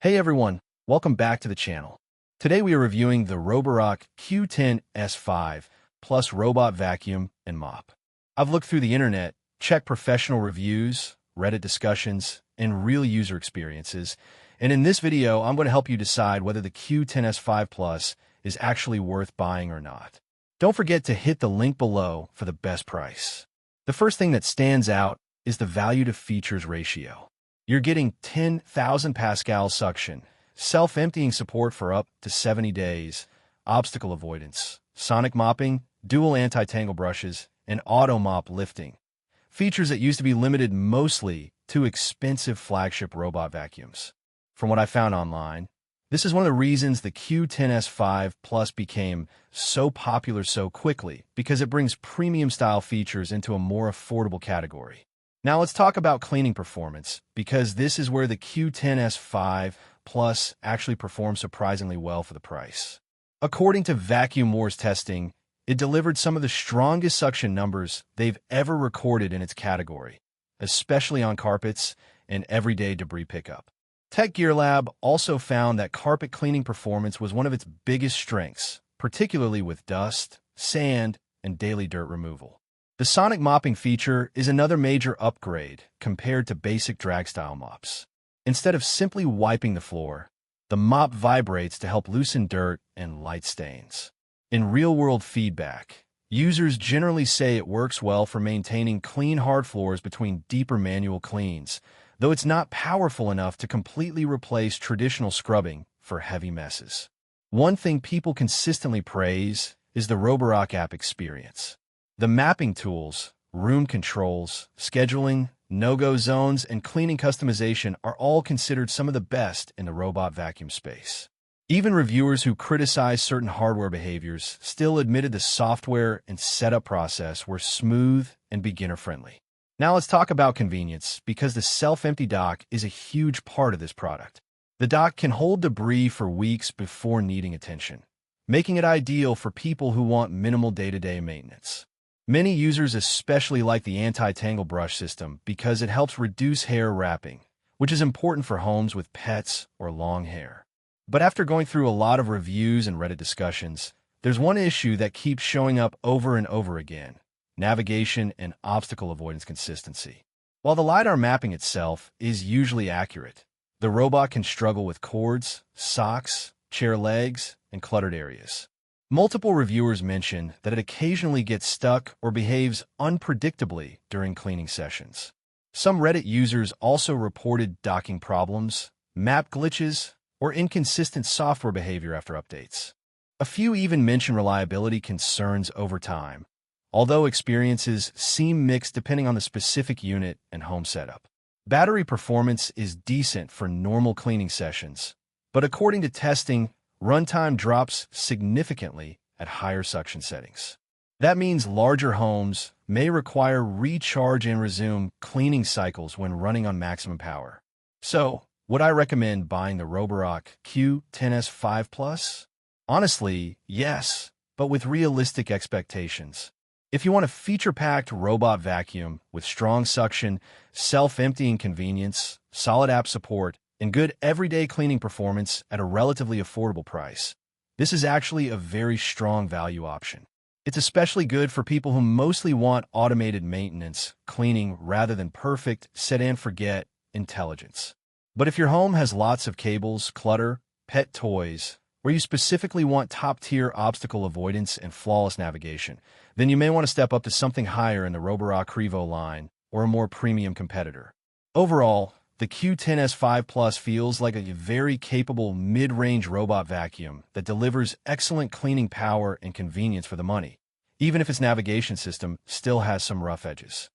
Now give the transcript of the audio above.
Hey everyone, welcome back to the channel. Today we are reviewing the Roborock Q10 S5 plus robot vacuum and mop. I've looked through the internet, checked professional reviews, Reddit discussions, and real user experiences, and in this video I'm going to help you decide whether the Q10 S5 Plus is actually worth buying or not. Don't forget to hit the link below for the best price. The first thing that stands out is the value to features ratio. You're getting 10,000 Pascal suction, self-emptying support for up to 70 days, obstacle avoidance, sonic mopping, dual anti-tangle brushes, and auto mop lifting. Features that used to be limited mostly to expensive flagship robot vacuums. From what I found online, this is one of the reasons the Q10 S5 Plus became so popular so quickly, because it brings premium-style features into a more affordable category. Now let's talk about cleaning performance, because this is where the Q10 S5 Plus actually performs surprisingly well for the price. According to Vacuum Wars testing, it delivered some of the strongest suction numbers they've ever recorded in its category, especially on carpets and everyday debris pickup. Tech Gear Lab also found that carpet cleaning performance was one of its biggest strengths, particularly with dust, sand, and daily dirt removal. The Sonic mopping feature is another major upgrade compared to basic drag-style mops. Instead of simply wiping the floor, the mop vibrates to help loosen dirt and light stains. In real-world feedback, users generally say it works well for maintaining clean hard floors between deeper manual cleans, though it's not powerful enough to completely replace traditional scrubbing for heavy messes. One thing people consistently praise is the Roborock app experience. The mapping tools, room controls, scheduling, no-go zones, and cleaning customization are all considered some of the best in the robot vacuum space. Even reviewers who criticize certain hardware behaviors still admitted the software and setup process were smooth and beginner-friendly. Now let's talk about convenience, because the self-empty dock is a huge part of this product. The dock can hold debris for weeks before needing attention, making it ideal for people who want minimal day-to-day maintenance. Many users especially like the anti-tangle brush system because it helps reduce hair wrapping, which is important for homes with pets or long hair. But after going through a lot of reviews and Reddit discussions, there's one issue that keeps showing up over and over again: navigation and obstacle avoidance consistency. While the LiDAR mapping itself is usually accurate, the robot can struggle with cords, socks, chair legs, and cluttered areas. Multiple reviewers mention that it occasionally gets stuck or behaves unpredictably during cleaning sessions. Some Reddit users also reported docking problems, map glitches, or inconsistent software behavior after updates. A few even mention reliability concerns over time, although experiences seem mixed depending on the specific unit and home setup. Battery performance is decent for normal cleaning sessions, but according to testing, runtime drops significantly at higher suction settings. That means larger homes may require recharge and resume cleaning cycles when running on maximum power. So, would I recommend buying the Roborock Q10 S5 Plus? Honestly, yes, but with realistic expectations. If you want a feature-packed robot vacuum with strong suction, self-emptying convenience, solid app support, and good everyday cleaning performance at a relatively affordable price, this is actually a very strong value option. It's especially good for people who mostly want automated maintenance, cleaning rather than perfect set-and-forget intelligence. But if your home has lots of cables, clutter, pet toys, or you specifically want top-tier obstacle avoidance and flawless navigation, then you may want to step up to something higher in the Roborock Revo line or a more premium competitor. Overall, the Q10 S5 Plus feels like a very capable mid-range robot vacuum that delivers excellent cleaning power and convenience for the money, even if its navigation system still has some rough edges.